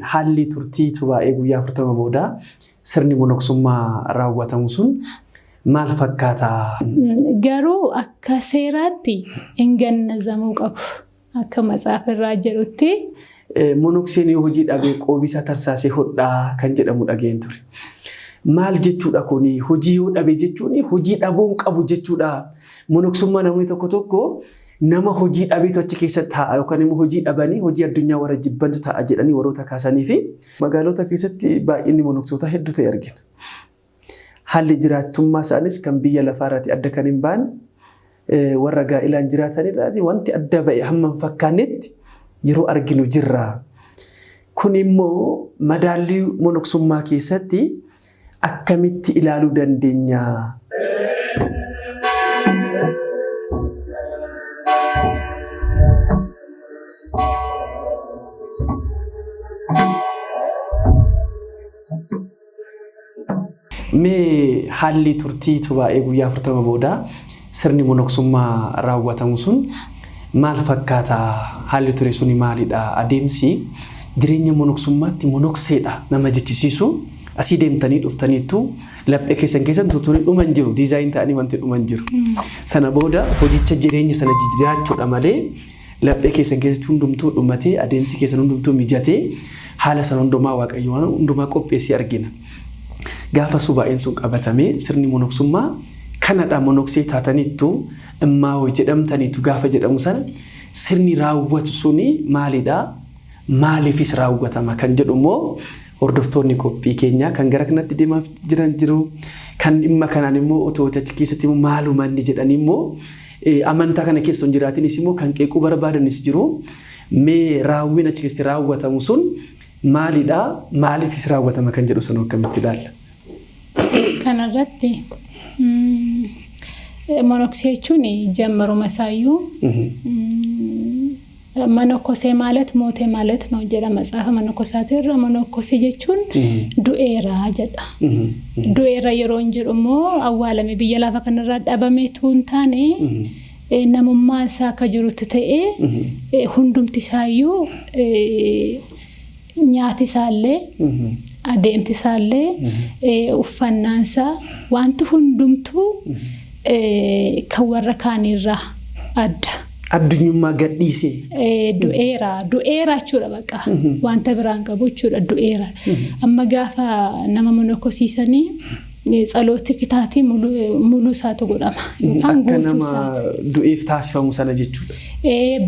haalli turtii tubaa'ee guyyaa 40 booda sirni monoksummaa raawwatamu sun maal fakkaata? Garuu akka seeraatti hin gannazamuu qabu. Akka matsaafirraa jedhutti monokseen hojii dhabee qoobisa tarsaasee hodhaa kan jedhamu dhageen ture. Maal jechuudha kuni? Hojii yoo dhabe jechuun hojii dhabuun qabu jechuudha. Monoksummaa namni tokko nama hojii dhabeetu achi keessa taa'a yookaan immoo hojii dhabanii hojii addunyaa warra jibbantu taa'a jedhanii warroota kaasanii fi magaalota keessatti baay'inni monoksoota hedduu ta'e argina. Haalli jiraattummaa isaanis kan biyya lafaarratti adda kan hin baane warra gaa'ilaan jiraatanirraati wanti adda ba'e hamma hin fakkaannetti yeroo arginu jirra. Kun immoo madaallii monoksummaa keessatti akkamitti ilaaluu dandeenya? Mee haalli turtii tubaa'ee guyyaa 40 booda sirni monoksummaa raawwatamu sun maal fakkaata? Haalli ture suni maalidha? Adeemsi jireenya monoksummaatti monokseedha nama jechisiisu. Asii deemtanii dhuftaniitu laphee keessan tutuun dhuman jiru. Diizaayin ta'anii wanti dhuman jiru. Sana booda hojicha jireenya sana jiraachuudha malee laphee keessan keessatti hundumtuu dhumatee adeemsi keessan hundumtuu mijatee haala sana hundumaa waaqayyoon hundumaa qopheessee argina. Gaafa subaa'een sun qabatamee sirni monoksummaa kanadha monoksee taataniittu immoo jedhamtaniitu gaafa jedhamu sana sirni raawwatu suni maalidha? Maaliifis raawwatama kan jedhu immoo hordoftoonni qophii keenyaa kan gara kanatti deemaa jiran jiru. Kan dhimma kanaan immoo otoo achi keessatti maalumanni jedhanii immoo amantaa kana keessa hin jiraatinis immoo kan qeequu barbaadanis jiru. Mee raawwiin achi keessatti raawwatamu sun maalidha? Maaliifis raawwatama kan jedhu sana akkamitti ilaalla? Kanarratti monoksee jechuun jammaruma isaayyuu monokosee ማለት moote ማለት ነው jedha matsaafa monokosaatirra. Monokosee jechuun du'eera jedha. Du'eera yeroo jedhu immoo awwaalame biyya lafa kanarraa dhabame tuun taane namummaa isaa akka jirutti ta'ee hundumti isaayyuu nyaati isaallee adeemti isaallee uffannaan isaa wanti hundumtuu kan warra kaanirraa adda. Addunyummaa gadhiisee du'eera jechuudha bakka wanta biraan qabu jechuudha du'eera. Amma gaafa nama monokosiisanii tsalooti fitaatii muluu isaatu godhama yookaan guutuu isaati. Du'eef taasifamu sana jechuudha.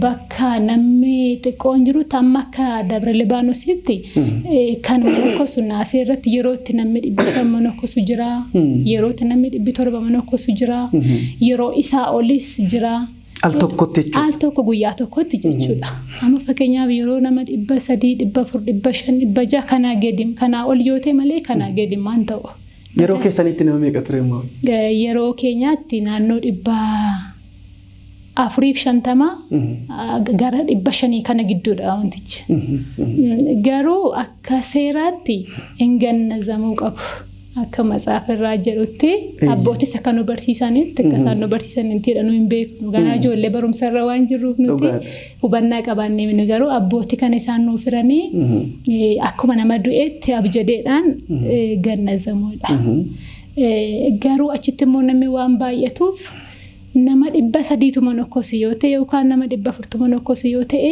Bakka namni xiqqoon jirutti amma akka Dabra Libaanoositti kan monokosu naasii irratti yeroo itti namni 500 monokosu jira, yeroo itti namni 700 monokosu jira, yeroo isaa olis jira. Al tokkotti jechuudha. Al tokko guyyaa tokkotti jechuudha. Amma fakkeenyaaf yeroo nama 300, 400, 500, 600 kanaa gadi kanaa ol yoo ta'e malee kanaa gadi maan ta'u. Yeroo keessanitti nama meeqa ture immoo? Yeroo keenyaatti naannoo 450 gara 500 kana gidduudha wantichi. Garuu akka seeraatti hin gannazamuu qabu. Akka matsaafirraa jedhutti abbootis akka nu barsiisanitti akka isaan nu barsiisanitti nu hin beeknu. Ganaa ijoollee barumsarra waan jirruuf nuti hubannaa qabaannee mini garuu abbootii kan isaan nuuf firanii akkuma nama du'eetti abjadeedhaan gannazamuudha. Garuu achitti immoo namni waan baay'atuuf nama 300 monokosi yoo ta'e yookaan nama 400 monokosi yoo ta'e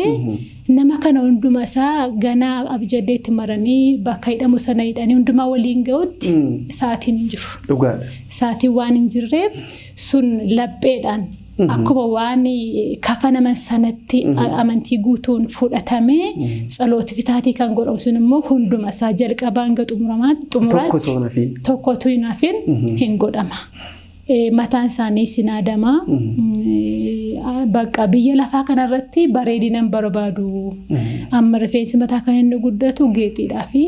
nama kana hunduma isaa ganaa abjadeetti maranii bakka hidhamu sana hidhanii hundumaa waliin ga'utti sa'aatiin hin jiru. Dhugaadha. Sa'aatiin waan hin jirreef sun lapheedhaan akkuma waan kafanaman sanatti amantii guutuun fudhatamee tsalooti fitaatii kan godhamu sun immoo hunduma isaa jalqabaan xumuraatti tokkotu hin hafin hin godhama. Mataan isaanii sinaadama. Bakka biyya lafaa kanarratti bareedina barbaadu. Amma rifeensi mataa kan inni guddatu geexiidhaa fi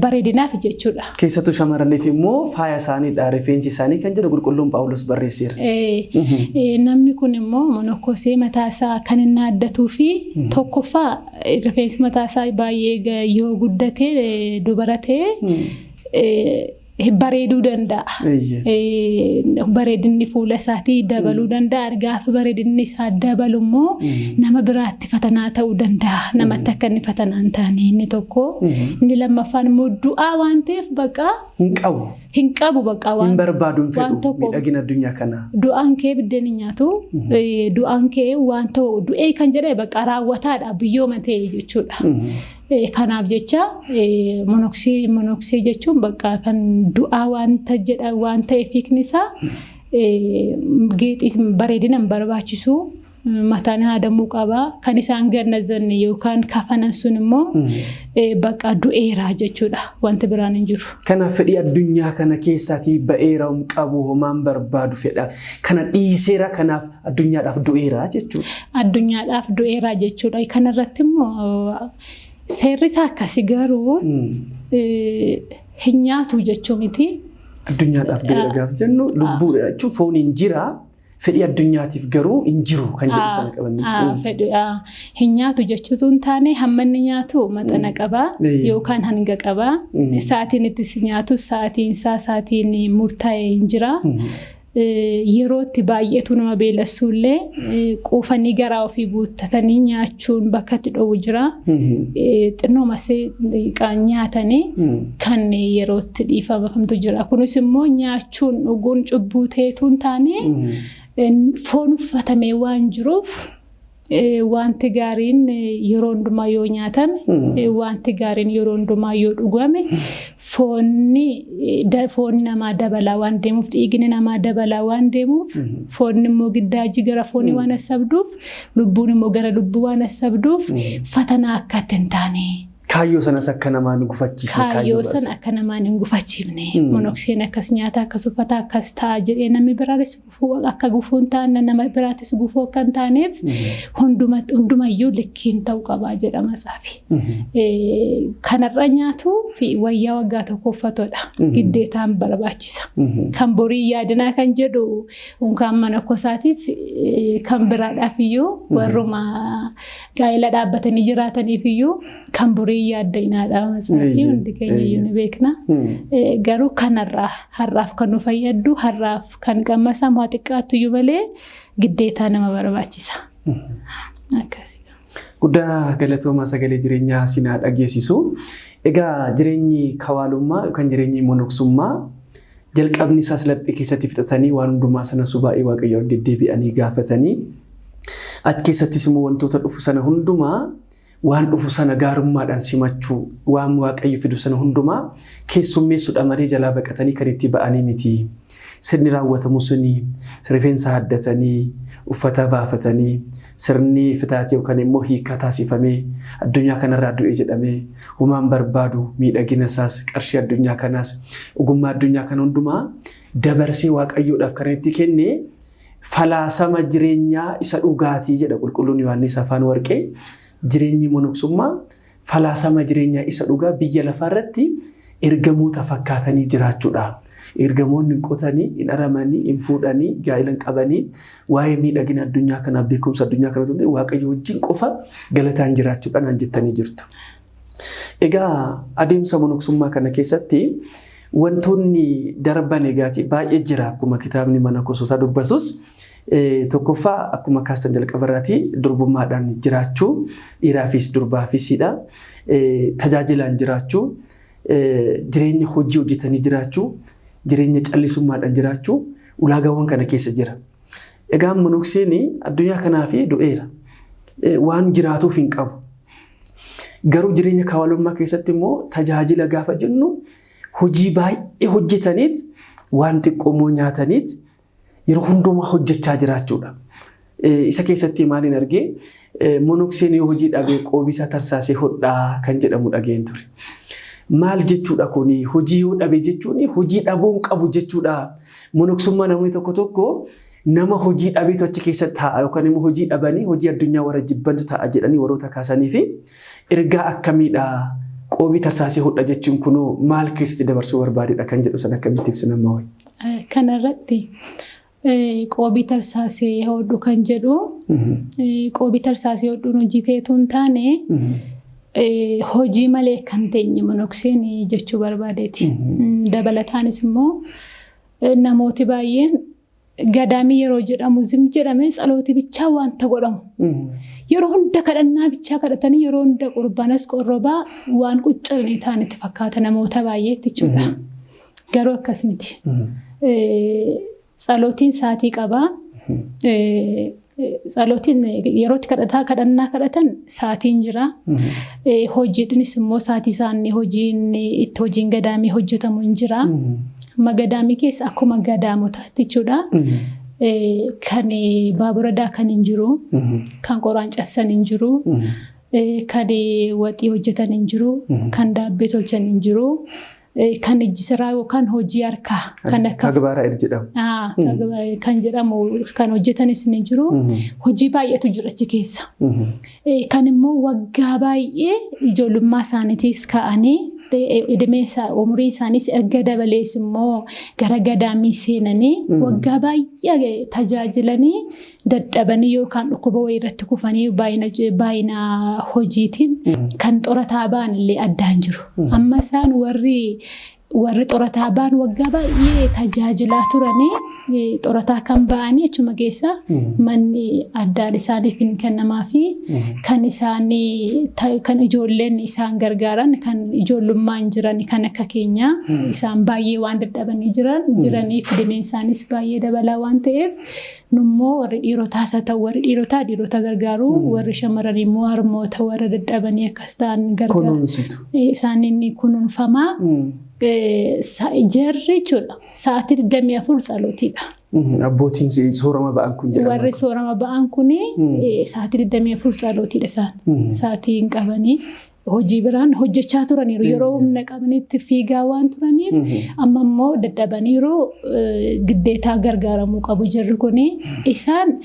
bareedinaaf jechuudha. Keessattuu shamarraniif immoo faaya isaaniidha rifeensi isaanii kan jedhu qulqulluun Phaawulos barreesseera. Namni kun immoo monokosee mataa isaa kan inni addatuu fi tokkoffaa rifeensi mataa isaa baay'ee yoo guddatee dubara ta'e bareeduu danda'a. Bareedinni fuula isaatii dabaluu danda'a. Gaafa bareedinni isaa dabalu immoo nama biraatti fatanaa ta'uu danda'a. Namatti akka inni fatanaa hin taane inni tokko. Inni lammaffaan immoo du'aa waan ta'eef bakka hin qabu bakka waan barbaadu hin fedhu miidhagina addunyaa kana. Du'aan kee biddeen hin nyaatu. Du'aan kee waan ta'u du'ee kan jedhee bakka raawwataadha biyyooma ta'e jechuudha. Kanaaf jecha monoksii jechuun bakka kan du'aa wanta jedhan waan ta'eef hiiknisaa geexis bareedina hin barbaachisu mataan haadamuu qaba kan isaan gannazanne yookaan kafanan sun immoo bakka du'eeraa jechuudha wanti biraan hin jiru. Kanaaf fedhii addunyaa kana keessaatii ba'eera qabu homaan barbaadu fedha kana dhiiseera kanaaf addunyaadhaaf du'eeraa jechuudha. Addunyaadhaaf du'eeraa jechuudha kanarratti immoo seerri isaa akkasii garuu hin nyaatu jechuu miti. Addunyaadhaaf du'eera gaafa jennu lubbuudha jechuun foon hin jira fedhii addunyaatiif garuu hin jiru kan jedhu sana qabanne. Hin nyaatu jechuutu hin taane hamma inni nyaatu maxana qaba yookaan hanga qaba. Sa'aatiin itti nyaatu sa'aatiin murtaa'e hin jira. Yerootti baay'eetu nama beelessuullee quufanii garaa ofii guuttatanii nyaachuun bakka itti dhoowwu jira. Xinnoo masee nyaatanii kan yerootti dhiifamatu jira. Kunis immoo nyaachuun dhuguun cubbuu ta'eetu hin taane foon uffatamee waan jiruuf wanti gaariin yeroo hundumaa yoo nyaatame wanti gaariin yeroo hundumaa yoo dhugame foonni namaa dabalaa waan deemuuf dhiigni namaa dabalaa waan deemuuf foonni immoo giddaaji gara foonii waan sabduuf lubbuun immoo gara lubbuu waan sabduuf fatanaa akka hin taane. Kaayyoo sanas akka namaan hin gufachiisne kaayyoo sana akka namaan hin gufachiifne monokseen akkas nyaata akkas uffata akkas ta'a jedhee namni biraatis gufuu akka gufuu hin taane nama biraatis gufuu akka hin taaneef hundumayyuu likkiin ta'uu qabaa jedha matsaafi. Kanarra nyaatuu fi wayyaa waggaa tokko uffatudha giddeetaan barbaachisa. Kan borii yaadinaa kan jedhu unkaan mana kosaatiif kan biraadhaaf iyyuu warruma gaa'ela dhaabbatanii jiraataniif iyyuu kan borii yaadda inaadha matsaafi hundi keenya iyyuu ni beekna. Garuu kanarraa har'aaf kan nu fayyaddu har'aaf kan qammasamu haa xiqqaattu iyyuu malee giddeetaa nama barbaachisa. Akkasii. Guddaa galatoomaa sagalee jireenyaa sinaa dhageessisu. Egaa jireenyi kawaalummaa yookaan jireenyi monoksummaa jalqabni isaas laphee keessatti fixatanii waan hundumaa sana subaa'ee waaqayyoon deddeebi'anii gaafatanii achi keessattis immoo wantoota dhufu sana hundumaa waan dhufu sana gaarummaadhaan simachuu waan waaqayyo fidu sana hundumaa keessummeessuudha malee jalaa baqatanii kan itti ba'anii miti. Sirni raawwatamu suni rifeensa haddatanii uffata baafatanii sirni fitaatee yookaan immoo hiika taasifamee addunyaa kanarraa du'e jedhamee humaan barbaadu miidhagina isaas qarshii addunyaa kanaas ogummaa addunyaa kana hundumaa dabarsee waaqayyoodhaaf kan itti kenne falaasama jireenyaa isa dhugaatii jedha qulqulluun Yohaannis afaan warqee. Jireenyi monoksummaa falaasama jireenyaa isa dhugaa biyya lafaarratti ergamoota fakkaatanii jiraachuudha. Ergamoonni qotanii, hin aramanii, hin fuudhanii, gaa'elan qabanii waa'ee miidhagina addunyaa kanaaf beekumsa addunyaa kana ture waaqayyo wajjin qofa galataan jiraachuudhaan jettanii jirtu. Egaa adeemsa monoksummaa kana keessatti wantoonni darban egaati baay'ee jira akkuma kitaabni mana kosootaa dubbatus. Tokkoffaa akkuma kaastan jalqabarraati durbummaadhaan jiraachuu dhiiraafis durbaafisidha. Tajaajilaan jiraachuu jireenya hojii hojjetanii jiraachuu jireenya callisummaadhaan jiraachuu ulaagaawwan kana keessa jira. Egaa monokseen addunyaa kanaaf du'eera waan jiraatuuf hin qabu. Garuu jireenya kawaalummaa keessatti immoo tajaajila gaafa jennu hojii baay'ee hojjetaniit waan xiqqoomoo nyaataniit yeroo hundumaa hojjechaa jiraachuudha. Isa keessatti maaliin argee monokseen yoo hojii dhabee qoobisaa tarsaasee hodhaa kan jedhamu dhageen ture. Maal jechuudha kuni hojii yoo dhabe jechuun hojii dhabuun qabu jechuudha. Monoksummaa namni tokko nama hojii dhabeetu achi keessa taa'a yookaan immoo hojii dhabanii hojii addunyaa warra jibbantu taa'a jedhanii warroota kaasanii fi ergaa akkamiidha qoobii tarsaasee hodha jechuun kunoo maal keessatti dabarsuu barbaadedha kan jedhu sana akkamitti ibsina amma wayi. Kanarratti qoobii tarsaasee hodhu kan jedhu qoobii tarsaasee hodhuun hojii ta'etu hin taane hojii malee kan teenye monokseen jechuu barbaadeeti. Dabalataanis immoo namooti baay'een gadaamii yeroo jedhamu zim jedhamee tsalooti bichaa wanta godhamu. Yeroo hunda kadhannaa bichaa kadhatanii yeroo hunda qurbaanas qorrobaa waan qucciranii ta'an itti fakkaata namoota baay'eetti jechuudha. Garuu akkas miti. Tsalootiin saatii qabaa. Tsalootiin yerootti kadhannaa kadhatan saatiin jira. Hojiitinis immoo saatii isaanii hojiin gadaamii hojjetamu hin jira. Magadaamii keessa akkuma gadaamotaatti jechuudha. Kan baabura daakan hin jiru, kan qoraan cabsan hin jiru, kan waxii hojjetan hin jiru, kan daabbee tolchan hin jiru, kan ijjisaraa yookaan hojii harkaa kan akka Tagbaaraa jedhamu. Kan jedhamu kan hojjetanis ni jiru. Hojii baay'eetu jira achi keessa. Kan immoo waggaa baay'ee ijoollummaa isaaniitiis ka'anii idimeessa umurii isaaniis erga dabalees immoo gara gadaamii seenanii waggaa baay'ee tajaajilanii dadhabanii yookaan dhukkuba wayii irratti kufanii baay'ina hojiitiin kan xorataa ba'an illee addaan jiru. Amma isaan warri xorataa ba'an waggaa baay'ee tajaajilaa turanii xorataa kan ba'anii achuma keessa manni addaan isaaniif hin kennamaa fi kan ijoolleen isaan gargaaran kan ijoollummaan jiran kan akka keenyaa isaan baay'ee waan dadhabanii jiraniif idimeen isaanis baay'ee dabalaa waan ta'eef nummoo warri dhiirotaas haa ta'u warri dhiirota gargaaru warri shamarranii immoo harmoota warra dadhabanii akkas ta'an gargaaru isaaniin kunuunfamaa. Jarri jechuudha. Sa'aatii 24 tsalootiidha. Abbootiin soorama ba'an kun jedhama. Warri soorama ba'an kun sa'aatii 24 tsalootiidha isaan. Sa'aatii hin qabanii hojii biraan hojjechaa turaniiru. Yeroo humna qabanitti fiigaa waan turaniif amma immoo dadhabaniiru giddeetaa gargaaramuu qabu jarri kun isaan.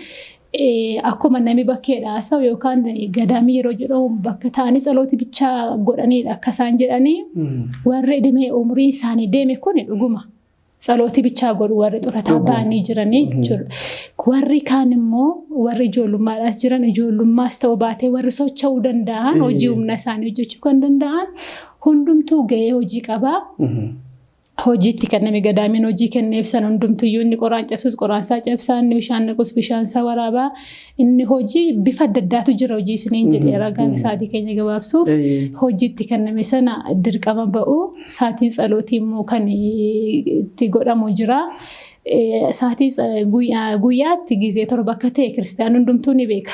Akkuma namni bakkeedha haasa'u yookaan gadaamii yeroo jedhamu bakka ta'anii tsalooti bichaa godhaniidha akka isaan jedhanii warri idimee umurii isaanii deeme kun dhuguma tsalooti bichaa godhu warri xorataa ba'anii jiranii jechuudha. Warri kaan immoo warri ijoollummaadhaas jiran ijoollummaas ta'uu baatee warri socho'uu danda'an hojii humna isaanii hojjechuu kan danda'an hundumtuu gahee hojii qabaa. Hojiitti kenname gadaamiin hojii kenneef san hundumtuyyuu inni qoraan cabsus qoraansaa cabsaa inni bishaan naqus bishaansaa waraabaa inni hojii bifa adda addaatu jira hojii isiniin jedhee ragaa sa'aatii keenya gabaabsuuf hojiitti kenname sana dirqama ba'u sa'aatiin tsalootii immoo kan itti godhamu jira. Sa'aatii guyyaatti gizee torba akka ta'e kiristiyaan hundumtuu ni beeka.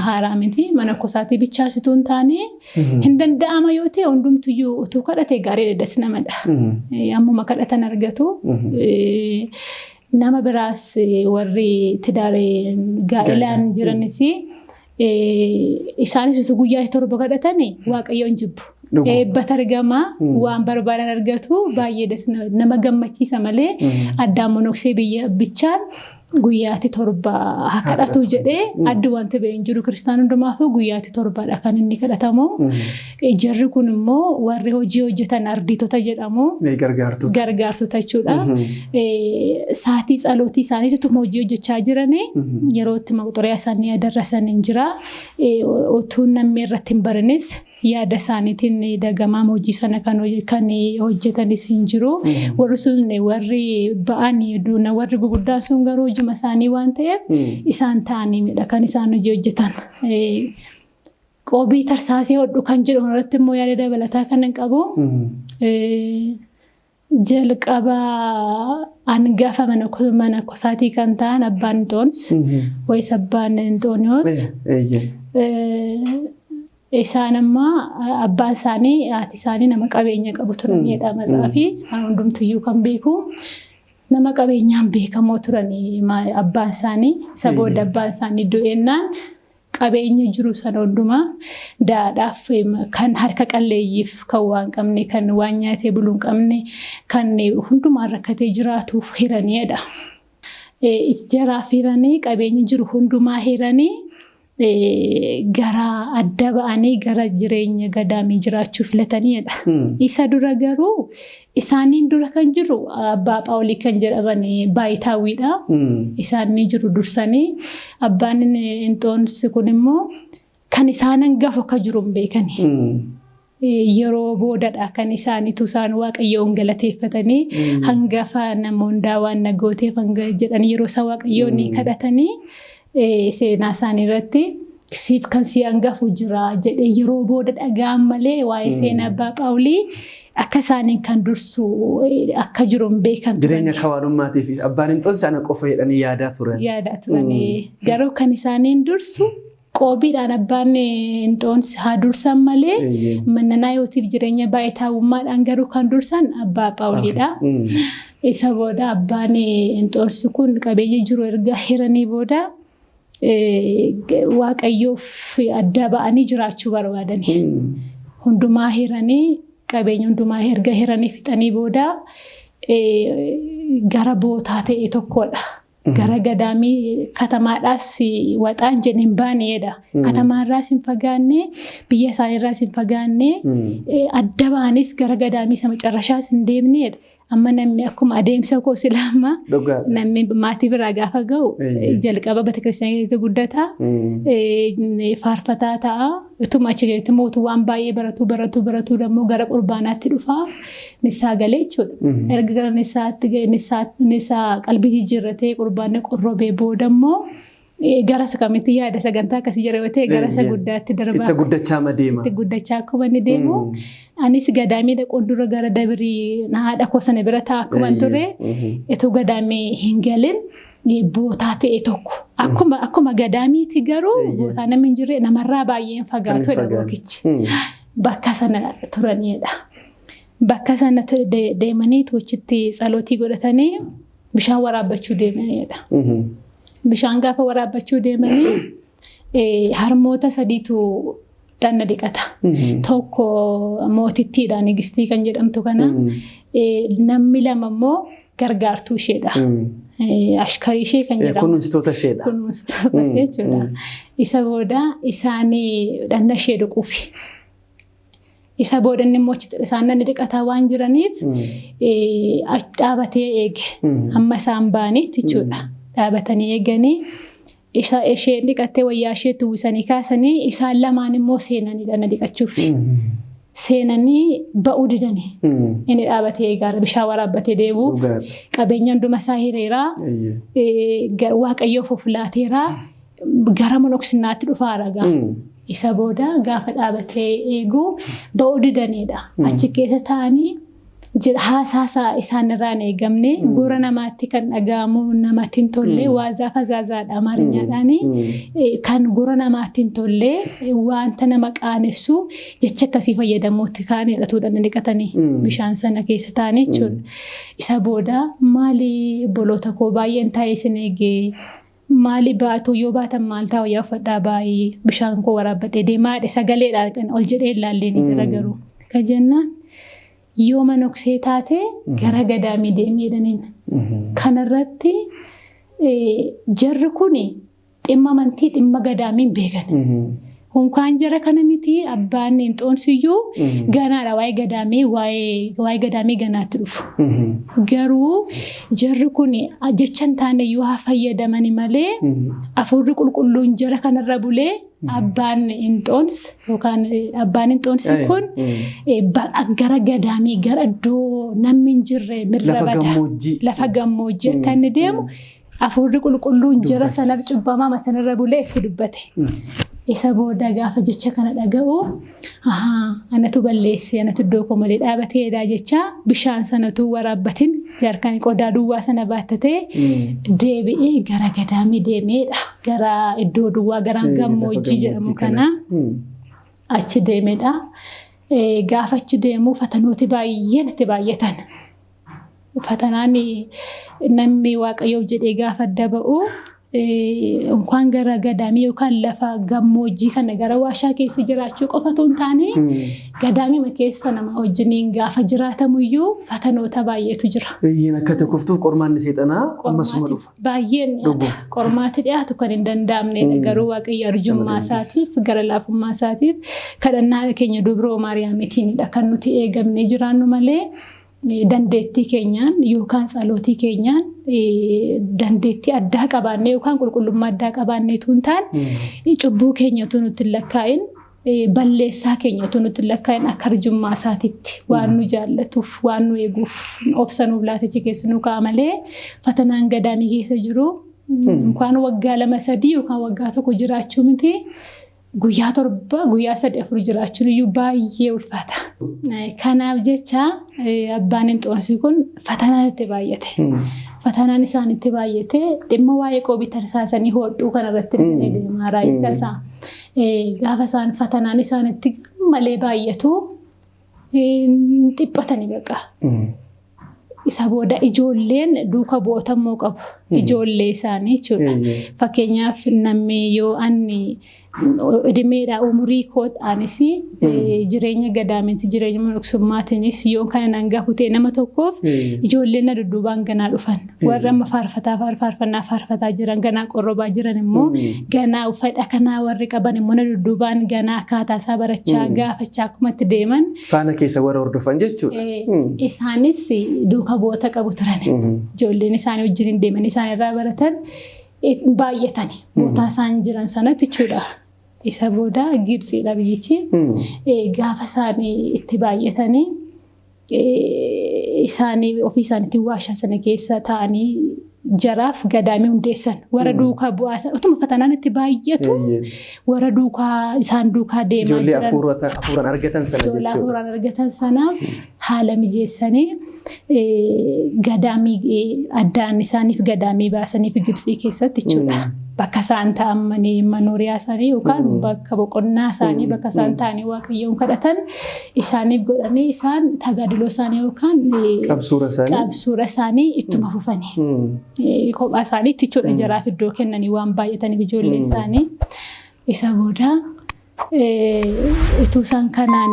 Haaraa miti mana kosaatii bichaasituu hin taane hin danda'ama yoo ta'e hundumtuyyuu utuu kadhate gaarii daddas namadha. Ammuma kadhatan argatu. Nama biraas warri tidaaree gaa'ilaan jiranis isaanis utuu guyyaa torba kadhatanii waaqayyoon jibbu. Eebbata argamaa waan barbaadan argatu baay'ee nama gammachiisa malee addaan monoksee bichaan guyyaatti torba haa kadhatu jedhee adda wanta ba'een jiru kiristaan hundumaafuu guyyaatti torbaadha kan inni kadhatamu. Jarri kun immoo warri hojii hojjetan ardiitota jedhamu. Gargaartota jechuudha. Sa'aatii tsalootii isaaniitu tuma hojii hojjechaa jiranii yeroo itti maqxuriyaa isaanii yadarrasan hin jira. Utuu namni irratti hin baranis yaada isaaniitiin dagamaa hojii sana kan hojjetanis hin jiru. Warri sun warri ba'an warri gurguddaan sun garuu hojii isaanii waan ta'eef isaan ta'anii kan isaan hojii hojjetan. Qobii tarsaasee hodhu kan jedhu irratti immoo yaada dabalataa kan hin qabu. Jalqaba hangafa mana kosaatii kan ta'an abbaan Inxoons wayis abbaan Inxooniyoos. Isaan amma abbaan isaanii haati isaanii nama qabeenya qabu turanidha matsaafii kan hundumtuyyuu kan beeku. Nama qabeenyaan beekamoo turanii abbaan isaanii isa booda abbaan isaanii du'eennaan qabeenya jiru sana hundumaa daadhaaf kan harka qalleeyyiif kan waan qabne kan waan nyaatee buluu hin qabne kan hundumaan rakkatee jiraatuuf hiranidha. Jaraaf hiranii qabeenya jiru hundumaa hiranii gara adda ba'anii gara jireenya gadaamii jiraachuu filatanidha. Isa dura garuu isaaniin dura kan jiru abbaa Phaawulii kan jedhaman baay'itaawwiidha. Isaanii jiru dursanii abbaan Inxoons kun immoo kan isaan hangafa akka jiru hin beekani. Yeroo boodadha kan isaaniitu isaan waaqayyoon galateeffatanii hangafa namoonni waan nagooteef hanga jedhanii yeroo isaa waaqayyoon kadhatanii seenaa isaanii irratti siif kan si hangafu jira jedhee yeroo booda dhagaan malee waa'ee seenaa abbaa Phaawulii akka isaaniin kan dursu akka jiru hin beekan. Jireenya kawaadummaatiif abbaan Inxoonsi sana qofa jedhanii yaadaa turan. Garuu kan isaaniin dursu qoobiidhaan abbaan Inxoonsi haa dursan malee mannanaa yootiif jireenya baay'ataawummaadhaan garuu kan dursan abbaa Phaawuliidha. Isa booda abbaan Inxoonsi kun qabeenya jiru erga hiranii booda waaqayyoof adda ba'anii jiraachuu barbaadanii. Hundumaa hiranii qabeenya hundumaa erga hiranii fixanii booda gara bootaa ta'e tokkodha. Gara gadaamii katamaadhaas waxaan jedhin baaneedha. Katamaarraas hin fagaanne biyya isaaniirraas hin fagaanne adda baanis gara gadaamii isa macarrashaas hin deemneedha. Amma namni akkuma adeemsa koo silama namni maatii biraa gaafa ga'u jalqaba betekiristaanaa keessatti guddata faarfataa ta'a utuma achi keessatti mootu waan baay'ee baratu dammoo gara qurbaanaatti dhufa nisaa galee jechuudha. Erga gara nisaa qalbii jijjiirratee qurbaanni qorrobee boodammoo gara sakamitti yaada sagantaa akkasii jira yoo ta'e gara saguddaatti darbaa. Itti guddachaa madeema. Itti guddachaa akkuma ni deemu. Anis gadaamii dhaquun dura gara dabrii haadha koo sana bira ta'a akkuma ture. Itoo gadaamii hin galin bootaa ta'e tokko. Akkuma gadaamiiti garuu bootaa namni hin jirre namarraa baay'een fagaatudha bookichi. Bakka sana turanidha. Bakka sana deemanii tochitti tsalootii godhatanii bishaan waraabbachuu deemanidha. Bishaan gaafa waraabbachuu deemanii harmoota sadiitu dhanna dhiqata. Tokko mootittiidha nigistii kan jedhamtu kana. Namni lama immoo gargaartuu isheedha. Ashkarii ishee kan jedhamu. Kunuunstoota isheedha. Kunuunstoota ishee jechuudha. Isa booda isaanii dhanna ishee dhiquufi. Isa booda inni immoo isaan dhanna dhiqataa waan jiraniif dhaabatee eege. Amma isaan baaniitti jechuudha. Dhaabatanii eeganii ishee dhiqattee wayyaa ishee tuusanii kaasanii isaan lamaan immoo seenanii dhanna dhiqachuuf. Seenanii ba'uu didanii. Inni dhaabatee eegaara bishaan waraabbatee deemu. Qabeenya hunduma isaa hireeraa. Waaqayyoof of laateeraa. Gara monoksinaatti dhufaa ragaa. Isa booda gaafa dhaabatee eegu ba'uu didaniidha. Achi keessa taa'anii haasaa isaan irraan eegamne gura namaatti kan dhagahamu namatti hin tolle waazaa fazaazaadha amaariyaadhaan kan gura namaatti hin tolle wanta nama qaanessu jecha akkasii fayyadamuutti kaanedha tuudhaan dhiqatanii bishaan sana keessa taa'anii jechuudha. Isa booda maali boloota koo baay'een taa'ee isin eegee maali baatu yoo baatan maal taa'u yaa uffadhaa baay'ee bishaan koo waraabbadhee deemaadha sagaleedhaan ol jedhee ilaallee ni jira garuu ka jennaan. Yoo manoksee taate gara gadaamii deemeedhaniin. Kanarratti jarri kun dhimma amantii dhimma gadaamiin beekan. Hunkaan jara kana miti abbaan Inxoonsiyyuu ganaadha waa'ee gadaamii ganaatti dhufu. Garuu jarri kun jecha hin taane yoo haa fayyadamani malee hafuurri qulqulluun jara kanarra bulee abbaan Inxoonsi yookaan abbaan Inxoonsi kun gara gadaamii gara iddoo namni hin jirre mirra bada lafa gammoojjii akka inni deemu hafuurri qulqulluun jara sanaaf cubbamaa masanirra bulee itti dubbate. Isa booda gaafa jecha kana dhaga'u anatu balleesse anatu iddoo koo malee dhaabateedha jecha bishaan sanatu waraabbatin jaarkaan qodaa duwwaa sana baattatee deebi'ee gara gadaamii deemeedha. Gara iddoo duwwaa gara gammoojjii jedhamu kana achi deemeedha. Gaafa achi deemu fatanooti baay'een itti baay'atan. Fatanaan namni waaqayyoof jedhee gaafa adda ba'u unkaan gara gadaamii yookaan lafa gammoojjii kana gara waashaa keessa jiraachuu qofatu hin taane gadaamii keessa nama wajjiniin gaafa jiraatamuyyuu fatanoota baay'eetu jira. Baay'een akka tokkoftuuf qormaanni seexanaa ammasuma dhufa. Baay'een qormaatti dhiyaatu kan hin danda'amnedha garuu waaqayyo arjummaa isaatiif gara laafummaa isaatiif kadhannaa keenya dubroo maariyaamitiinidha kan nuti eegamnee jiraannu malee dandeettii keenyaan yookaan salootii keenyaan dandeettii addaa qabaannee yookaan qulqullummaa addaa qabaannee tuun ta'an cubbuu keenyatu nutti lakkaa'in balleessaa keenyatu nutti lakkaa'in akka arjummaa isaatiitti waan nu jaallatuuf waan nu eeguuf obsanuuf laatichi keessa nu ka'a malee fatanaan gadaamii keessa jiru yookaan waggaa 2-3 yookaan waggaa 1 jiraachuu miti. Guyyaa 7 guyyaa 3-4 jiraachuun iyyuu baay'ee ulfaata. Kanaaf jecha abbaan Inxoonsi kun fatanaan itti baay'ate. Fatanaan isaan itti baay'ate dhimma waa'ee qoobii tarsaasanii hodhuu kanarratti ni deemaa raayyaa isaa. Gaafa isaan fatanaan isaan itti malee baay'atu xiphatanii baqa. Isa booda ijoolleen duuka bu'otamuu qabu. Ijoollee isaanii jechuudha. Fakkeenyaaf namni yoo anni Edimeedhaa umurii koodhaanis jireenya gadaaminsi jireenya monoksummaatiin yoo kana nangaa kutee nama tokkoof ijoolleen na dudduubaan ganaa dhufan warra amma faarfataa jiran ganaa qorrobaa jiran immoo ganaa uffata kanaa warri qaban immoo na dudduubaan ganaa akkaataa isaa barachaa gaafachaa akkuma itti deeman faana keessa warra hordofan jechuudha. Isaanis duuka bu'oota qabu turan ijoolleen isaanii wajjin deeman isaan irraa baratan baay'atanii bootaa isaan jiran sanatti jechuudha. Isa booda Gibsiidha biyyichi gaafa isaanii itti baay'atanii isaanii ofii isaaniitti waashaa sana keessa taa'anii jaraaf gadaamii hundeessan warra duukaa bu'aasan utuma fatanaan itti baay'atu warra duukaa isaan duukaa deemaa jiran ijoollee hafuuraan argatan sana jechuudha. Hafuuraan argatan sanaaf haala mijeessanii gadaamii addaan isaaniif gadaamii baasaniif Gibsii keessatti jechuudha. Bakka isaan ta'amanii manooriyaa isaanii yookaan bakka boqonnaa isaanii bakka isaan ta'anii waaqayyoon kadhatan isaaniif godhanii isaan tajaajiloo isaanii yookaan qabsuura isaanii ittuma fufanii kophaa isaaniitti jechuudha jaraaf iddoo kennanii waan baay'ataniif ijoollee isaanii isa booda ituu isaan kanaan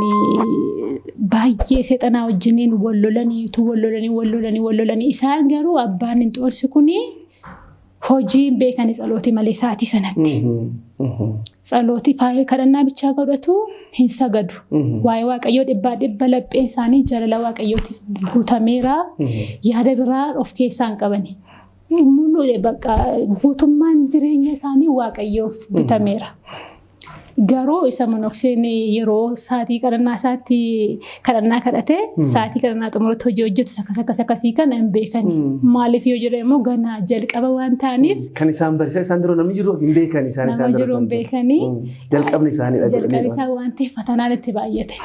baay'ee seexanaa wajjiniin wallolanii isaan garuu abbaan Inxoonsi kunii hojiin beekanii salootii malee saatii sanatti. Salootii kadhannaa bichaa godhatu hin sagadu. Waa'ee waaqayyoo dhibba lapheen isaanii jaalala waaqayyootiif guutameera. Yaada biraa of keessaa hin qabani. Mul'uudhe bakka guutummaan jireenya isaanii waaqayyoof bitameera. Garuu isa monokseen yeroo saatii kadhannaa isaatti kadhannaa kadhate saatii kadhannaa xumurratti hojii hojjetu akkasii kana hin beekani. Maaliif yoo jedhamu immoo ganaa jalqaba waan ta'aniif kan isaan barsiisan isaan dura namni jiru hin beekani isaan nama jiru hin beekani. Jalqabni isaaniidha jedhanii. Jalqabni isaa waan ta'eef fatanaan itti baay'ate.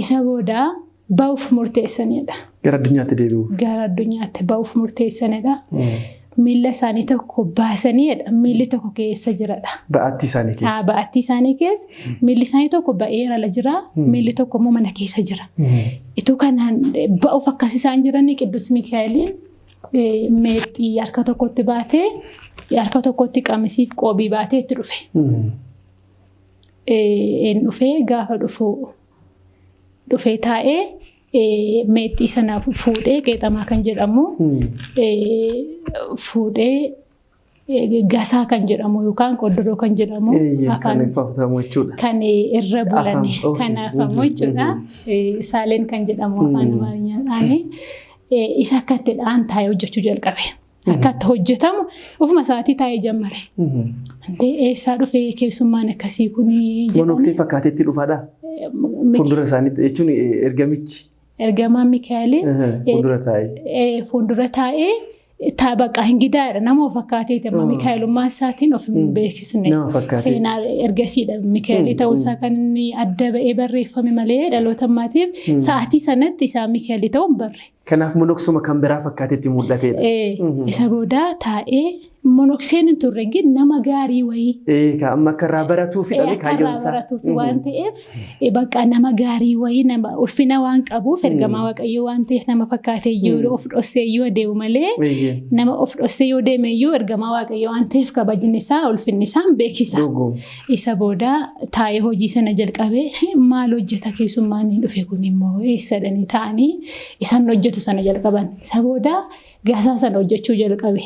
Isa booda ba'uuf murteessanidha. Gara addunyaatti deebi'uuf. Gara addunyaatti ba'uuf murteessanidha. Miila isaanii tokko baasaniidha. Miilli tokko keessa jiradha. Ba'atti isaanii keessa. Ba'atti isaanii keessa. Miilli isaanii tokko ba'eera la jira. Miilli tokko immoo mana keessa jira. Ituu kanaan ba'uuf akkas isaan jiranii Qidduus Mikaa'eliin meexxii harka tokkotti baatee harka tokkotti qamisiif qoobii baatee itti dhufe. Een dhufee gaafa dhufee taa'ee meexxii sana fuudhee qeexamaa kan jedhamu fuudhee gasaa kan jedhamu yookaan qoddoroo kan jedhamu kan irra bulanii kan afamu jechuudha. Saaleen kan jedhamu afaan Amaariffaan isa akka itti dhaan taa'ee hojjechuu jalqabe. Akka itti hojjetamu ofuma isaatii taa'ee jammare. Eessaa dhufee keessummaan akkasii kun monoksee fakkaatee itti dhufaadha. Fuuldura isaaniitti jechuun ergamichi. Ergamaan Mikaa'el fuuldura taa'ee baqa hingidaadha nama fakkaateeti amma Mikaa'elummaa isaatiin of hin beeksisne seenaa ergasiidha Mikaa'el ta'uusaa kan inni adda ba'ee barreeffame malee dhaloota ammaatiif sa'aatii sanatti isaa Mikaa'el ta'uun barre. Kanaaf monoksuma kan biraa fakkaateetti mul'ateedha. Isa booda taa'ee monokseen hin turre nama gaarii wayii. Amma akka irraa baratuuf hidhame kaayyoon isaa. Akka irraa baratuuf waan ta'eef bakka nama gaarii wayii nama ulfina waan qabuuf ergamaa waaqayyoo waan ta'eef nama fakkaatee iyyuu of dhossee iyyuu adeemu malee nama of dhossee yoo deeme iyyuu ergamaa waaqayyoo waan ta'eef kabajni isaa ulfinni isaa beeksisa. Isa booda taa'ee hojii sana jalqabee maal hojjeta keessummaan hin dhufe kun immoo eessadhanii ta'anii isaan hojjetu sana jalqaban. Isa booda gasaa sana hojjechuu jalqabe.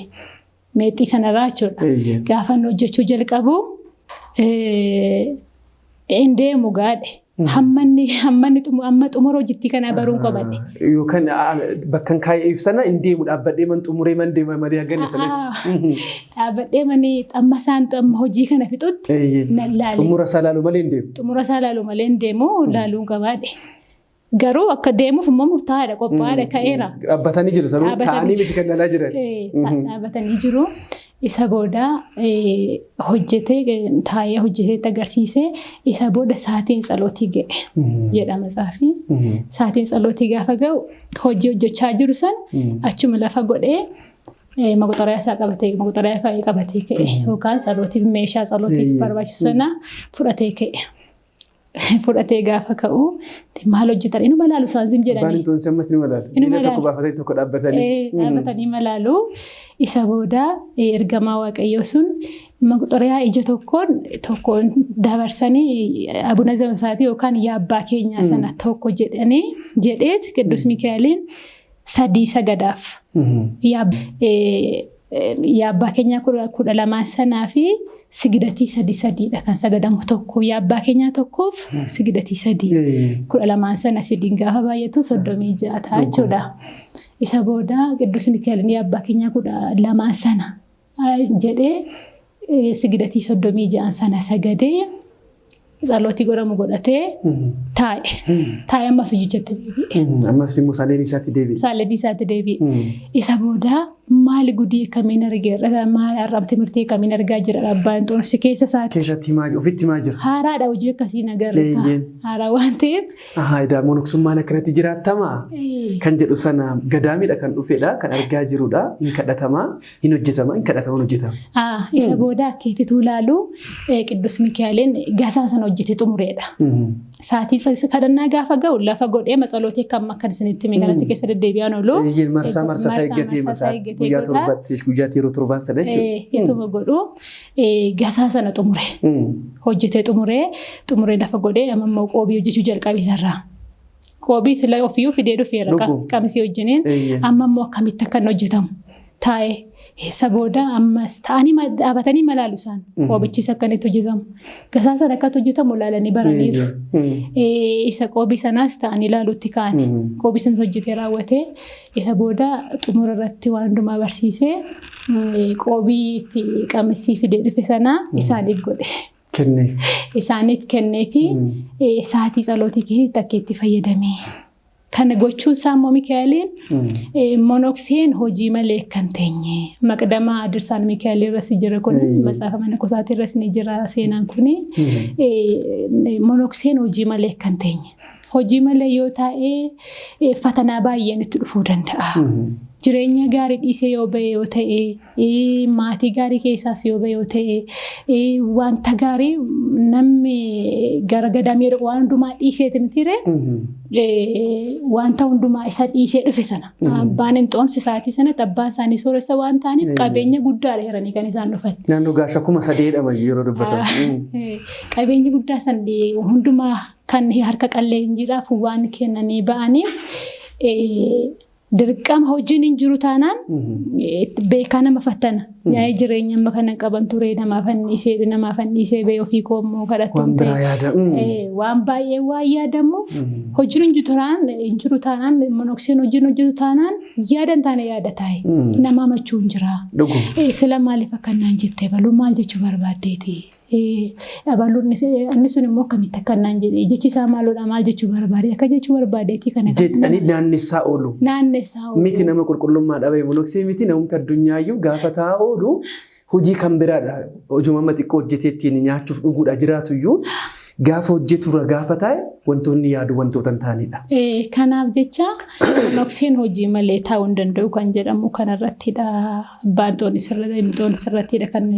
Meexxii sanarraa jechuudha. Gaafa hojjechuu jalqabu deemu gaadhe. hammanni xumura hojjetti kana baruun qabadhe. Yookaan bakka kaayee ibsana hin deemu dhaabbadhee man xumuree man deema malee haganne sanatti. Dhaabbadhee mani amma isaan hojii kana fixutti xumura isaa laaluu malee hin deemu. Xumura isaa laaluu malee hin deemu laaluun qabaadhe. Garuu akka deemuuf immoo murtaa'aadha qophaa'aadha ka'eera. Dhaabbatanii jiru sanuu taa'anii miti kan laalaa jiran. Dhaabbatanii jiru. Isa booda hojjetee taa'ee hojjetee agarsiisee isa booda sa'aatiin tsalootii ga'e jedha matsaafii. Sa'aatiin tsalootii gaafa ga'u hojii hojjechaa jiru san achuma lafa godhee maqoxoraa isaa qabatee ka'e yookaan tsalootiif meeshaa tsalootiif barbaachisu sana fudhatee ka'e. Fudhatee gaafa ka'u maal hojjetan inuma laalu saanzim jedhanii. Baaniin toonsi ammas ni malaalu. Inni tokko baafatanii tokko dhaabbatanii. Dhaabbatanii malaalu. Isa booda ergamaa waaqayyoo sun maqoxoraa ija tokkoon dabarsanii abuna zamsaatii yookaan yaabbaa keenyaa sana tokko jedheet Qidduus Mikaa'eliin 3 sagadaaf. Yaabbaa keenyaa 12 sanaa fi sigidatii 3 kan sagadamu tokko yaabbaa keenyaa tokkoof sigidatii 3 12 sana sidiin gaafa baay'atu 36 ta'a jechuudha. Isa booda Qidduus Mikaa'eliin yaabbaa keenyaa 12 sana jedhee sigidatii 36 sana sagadee tsalootii godhamu godhatee taa'e. Taa'e ammas hojichatti deebi'e. Ammas immoo saaleen isaatti deebi'e. Isa booda maali gudii kamiin argeera maali arrabte mirtee kamiin argaa jira abbaan xoonsi keessa isaati. Keessatti ofitti himaa jira. Haaraadha hojii akkasii nagarra. Haaraa waan ta'eef. Edaa monoksummaan akkanatti jiraatamaa kan jedhu sana gadaamiidha kan dhufedha kan argaa jirudha hin kadhatamaa hin hojjetamaa hin kadhatamaa hojjetama. Isa booda akkeetituu ilaalu Qidduus Mikaa'eliin gasaa sana hojjetee xumureedha. Sa'aatii kadhannaa gaafa ga'u lafa godhee matsalootii akka amma kan isinitti hime kanatti keessa deddeebi'an oolu. Marsaa isaa eeggatee guyyaa torbatti guyyaa yeroo torbaan sana jechuudha. Yeetuma godhu gasaa sana xumure. Hojjetee xumuree lafa godhee amma immoo qoobii hojjechuu jalqabe isarraa. Qoobii sila ofiyyuu fidee dhufeera qamisii wajjiniin amma immoo akkamitti akka hojjetamu taa'ee. Isa booda ammas ta'anii dhaabatanii malaalu isaan qoobichis akkanitti hojjetamu. Gasaa sana akkatti hojjetamu ilaalanii baraniiru. Isa qoobii sanaas ta'anii ilaaluutti ka'anii. Qoobii sanas hojjetee raawwatee isa booda xumura irratti waan hundumaa barsiisee qoobii fi qamisii fidee dhufe sanaa isaaniif godhe. Isaaniif kennee fi sa'aatii tsalootii keessatti akka itti fayyadamee. Kana gochuun isaa immoo Mikaa'eliin monokseen hojii malee kan teenye maqdamaa dirsaan Mikaa'el irras jira kun matsaafa mana qosaatii irras ni jira seenaan kun monokseen hojii malee kan teenye hojii malee yoo taa'ee fatanaa baay'een itti dhufuu danda'a. Jireenya gaarii dhiisee yoo ba'e yoo ta'e maatii gaarii keessaas yoo ba'e yoo ta'e wanta gaarii namni garagadamee waan hundumaa dhiiseeti mitire wanta hundumaa isa dhiisee dhufe sana abbaan hinxoonsi isaatii sanatti abbaan isaanii sooressa waan ta'aniif qabeenya guddaadha jedhanii kan isaan dhufan. Naannoo gaasha 8,000 yeroo dubbatamu. Qabeenya guddaa san hundumaa kan harka qalleeyyiidhaaf waan kennanii ba'aniif dirqama hojiin hin jiru taanaan beekaa nama fattana. Yaa'ii jireenya amma kana qaban ture namaa fannisee bee ofii koommoo kadhattu. Waan biraa yaadamu. Waan baay'ee waan yaadamuuf hojiin hin jiru taanaan monokseen hojiin hojjetu taanaan yaadan taane yaada taa'e. Nama machuu hin jira. Sila maaliif akkanaan jettee baluu maal jechuu barbaaddeeti? Abaluun inni sun immoo akkamitti akkanaan jedhee jechi isaa maaloodha maal jechuu barbaade akka jechuu barbaadeeti kana. Jedhanii naannessaa oolu. Miti nama qulqullummaa dhabee monoksee miti namumti addunyaayyuu gaafa taa'aa oolu hojii kan biraadha. Hojii amma xiqqoo hojjeteettiin nyaachuuf dhuguudha jiraatuyyuu gaafa hojjeturra gaafa taa'e wantoonni yaadu wantoota hin taanidha. Kanaaf jecha monokseen hojii malee taa'uu hin danda'u kan jedhamu kanarrattidha. Baantoon isarrattidha kan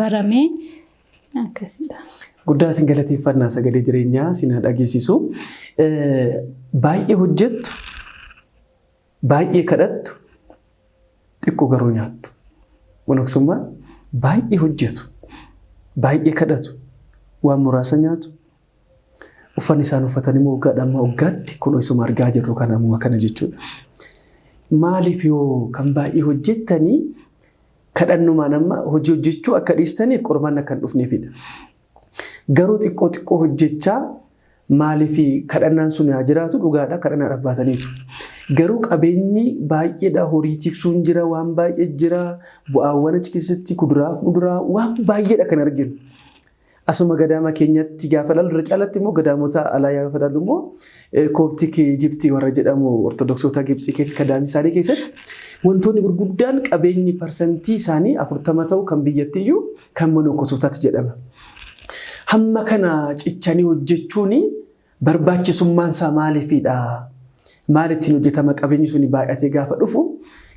barame. Akkasidha. Guddaa isin galateeffannaa sagalee jireenyaa isin dhageessisu. Baay'ee hojjettu, baay'ee kadhattu, xiqqoo garuu nyaattu. Monoksummaan baay'ee hojjetu, baay'ee kadhatu, waan muraasa nyaatu. Uffanni isaan uffatan immoo waggaadhaan waggaatti kun isuma argaa jirru kanamuma kana jechuudha. Maaliif yoo kan baay'ee hojjettanii kadhannumaan amma hojii hojjechuu akka dhiistaniif qormaan akka hin dhufneefidha. Garuu xiqqoo hojjechaa maalifi kadhannaan sun haa jiraatu dhugaadha kadhannaa dhaabbataniitu. Garuu qabeenyi baay'eedha horii tiksuun jira waan baay'ee jira bu'aawwan achi keessatti kuduraaf muduraa waan baay'eedha kan arginu. Asuma gadaama keenyatti gaafa ilaalu irra caalatti immoo gadaamota alaa gaafa ilaalu immoo kooptik Ijiptii warra jedhamu ortodoksota Gibxii keessa gadaamii isaanii keessatti wantoonni gurguddaan qabeenyi parsantii isaanii 40 ta'u kan biyyattiyyuu kan monokosootaatti jedhama. Hamma kana cichanii hojjechuun barbaachisummaan isaa maaliifidha? Maalittiin hojjetama qabeenyi suni baay'atee gaafa dhufu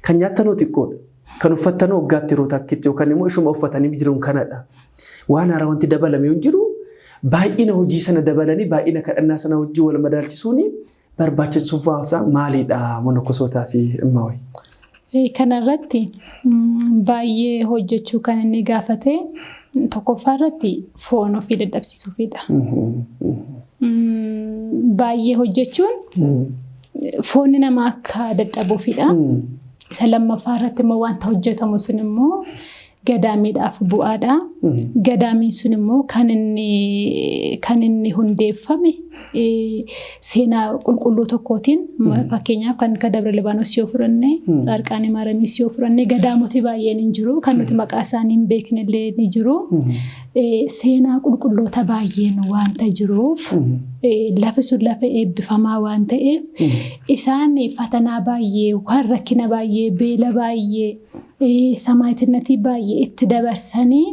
kan nyaattanoo xiqqoodha. Kan uffattanoo waggaatti yeroo takkitti yookaan immoo ishuma uffatanii jiruun kanadha. Waan haaraa wanti dabalamee hin jiru baay'ina hojii sana dabalanii baay'ina kadhannaa sana hojii wal madaalchisuun barbaachisummaan isaa maalidha monokosootaa fi immaawii? Kanarratti baay'ee hojjechuu kan inni gaafate tokkoffaa irratti foon ofii dadhabsiisuufidha. Baay'ee hojjechuun foonni nama akka dadhabuufidha. Isa lammaffaa irratti immoo wanta hojjetamu sun immoo gadaamiidhaaf bu'aadha. Gadaamiin sun immoo kan inni hundeeffame seenaa qulqulluu tokkootiin fakkeenyaaf kan Dabra Libaanos yoo fudhanne Tsaarqaanii Maaramiis yoo fudhanne gadaamoti baay'een hin jiru kan nuti maqaa isaanii hin beekne illee ni jiru. Seenaa qulqulloota baay'een wanta jiruuf lafi sun lafa eebbifamaa waan ta'eef isaan fatanaa baay'ee yookaan rakkina baay'ee beela baay'ee samaayitinati baay'ee itti dabarsanii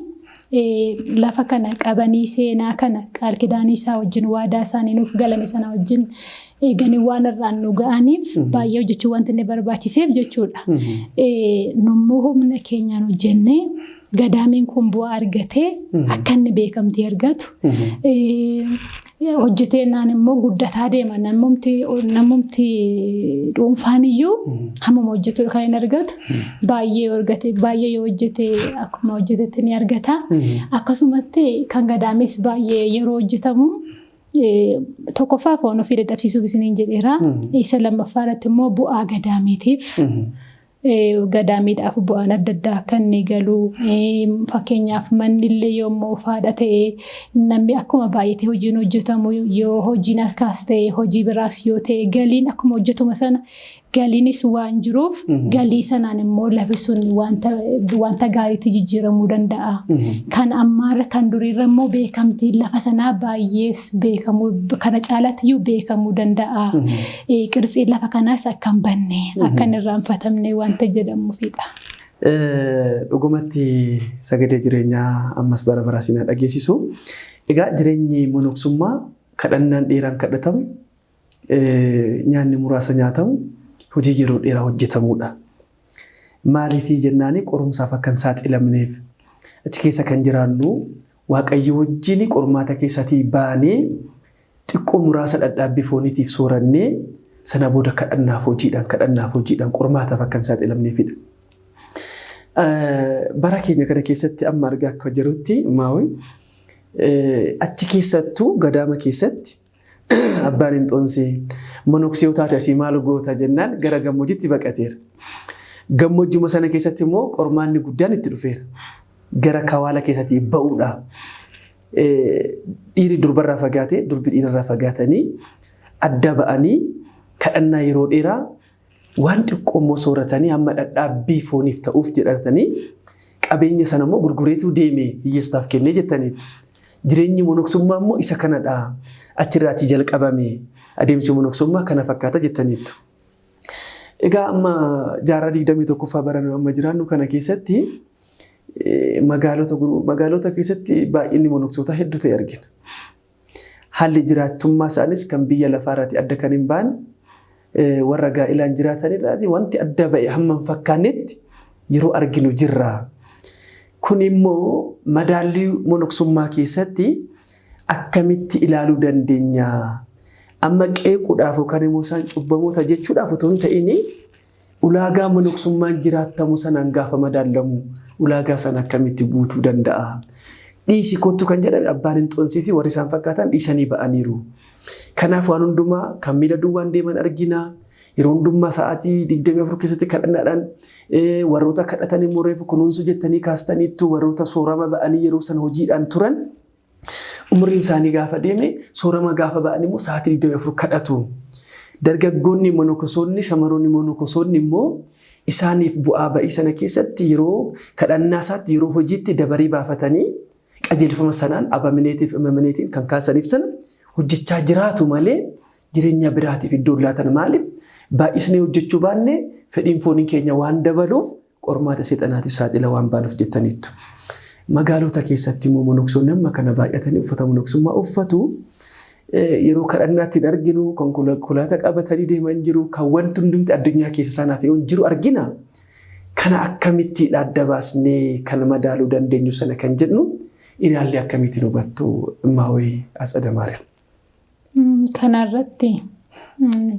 lafa kana qabanii seenaa kana qaal kidaanii isaa wajjin waadaa isaanii nuuf galame sana wajjin eeganii waan irraan nu ga'aniif baay'ee hojjechuu wanti inni barbaachiseef jechuudha. Nummoo humna keenyaan hojjennee gadaamiin kun bu'aa argatee akka inni beekamtii argatu. Hojjeteenaan immoo guddataa deema namumti dhuunfaan iyyuu hammuma hojjetu kan inni argatu baay'ee yoo hojjete akkuma hojjetetti ni argata. Akkasumatti kan gadaamis baay'ee yeroo hojjetamu tokkoffaa foon ofii dadhabsiisuuf isiniin jedheera. Isa lammaffaa irratti immoo bu'aa gadaamiitiif. Gadaamiidhaaf bu'aan adda addaa akka inni galu fakkeenyaaf manni illee yommuu faadha ta'e namni akkuma baay'atee hojiin hojjetamu yoo hojiin harkaas ta'e hojii biraas yoo ta'e galiin akkuma hojjetuma sana galiinis waan jiruuf galii sanaan immoo lafi sun wanta gaariitti jijjiiramuu danda'a. Kan ammaarra kan duriirra immoo beekamtii lafa sanaa baay'ees beekamuu kana caalaatti iyyuu beekamuu danda'a. Qirtsiin lafa kanaas akka hin banne akka hin irraanfatamne wanta jedhamuufidha. Dhugumatti sagalee jireenyaa ammas bara baraasiin dhageessisu. Egaa jireenyi monoksummaa kadhannaan dheeraan kadhatamu nyaanni muraasa nyaatamu hojii yeroo dheeraa hojjetamudha. Maaliifii jennaani qorumsaaf akka hin saaxilamneef achi keessa kan jiraannu Waaqayyo wajjin qormaata keessatii baanee xiqqoo muraasa dhadhaabbii fooniitiif soorannee sana booda kadhannaaf hojiidhaan qormaataaf akka hin saaxilamneefidha. Bara keenya kana keessatti amma argaa akka jirutti achi keessattuu gadaama keessatti abbaan hin xoonsee monoksee taate asii maal goota jennaan gara gammoojjiitti baqateera. Gammoojjuma sana keessatti immoo qormaanni guddaan itti dhufeera. Gara kawaala keessatti ba'uudha. Dhiirri durbarraa fagaatee durbi dhiirarraa fagaatanii adda ba'anii kadhannaa yeroo dheeraa waan xiqqoo sooratanii amma dhadhaabbii fooniif ta'uuf jedhatanii qabeenya sana immoo gurgureetu deemee hiyyeessaaf kennee jettaniitu. Jireenyi monoksummaa immoo isa kanadha. Achirraatti jalqabame adeemsi monoksummaa kana fakkaata jettaniitu. Egaa amma jaarraa 21ffaa baranuu amma jiraannu kana keessatti magaalota keessatti baay'inni monoksoota hedduu ta'e argina. Haalli jiraattummaa isaanis kan biyya lafaarratti adda kan hin baane warra gaa'ilaan jiraatanirraati wanti adda ba'e hamma hin fakkaannetti yeroo arginu jirra. Kun immoo madaallii monoksummaa keessatti akkamitti ilaaluu dandeenya? Amma qeequudhaaf yookaan immoo isaan cubbamoota jechuudhaaf otoo hin ta'in ulaagaa monoksummaan jiraattamu sanaan gaafa madaallamu ulaagaa sana akkamitti guutuu danda'a? Dhiisii kottu kan jedhame abbaan hin xoonsee fi warri isaan fakkaatan dhiisanii ba'aniiru. Kanaaf waan hundumaa kan miila duwwaan deeman argina. Yeroo hundumaa sa'aatii 24 keessatti kadhannaadhaan warroota kadhatan immoo reefu kunuunsu jettanii kaastaniittu warroota soorama ba'anii yeroo sana hojiidhaan turan umriin isaanii gaafa deeme soorama gaafa ba'an immoo sa'aatii 24 kadhatu. Dargaggoonni monokosoonni shamarroonni monokosoonni immoo isaaniif bu'aa ba'ii sana keessatti yeroo kadhannaa isaatti yeroo hojiitti dabarii baafatanii qajeelfama sanaan abamineetiif imamaneetiin kan kaasaniif sana hojjechaa jiraatu malee jireenya biraatiif iddoo laatan maaliif baay'isnee hojjechuu baanne fedhiin foonii keenya waan dabaluuf qormaata seexanaatiif saaxila waan baanuuf jettaniittu. Magaalota keessatti immoo monoksoonni amma kana baay'atanii uffata monoksummaa uffatu. Yeroo kadhannaatti arginu konkolaataa qabatanii deeman jiru kan wanti hundumti addunyaa keessa sanaaf yoo jiru argina. Kana akkamitti adda baasnee kan madaaluu dandeenyu sana kan jedhu ilaallee akkamitti hubattu Maawee Atsada Maariyaam. Kanarratti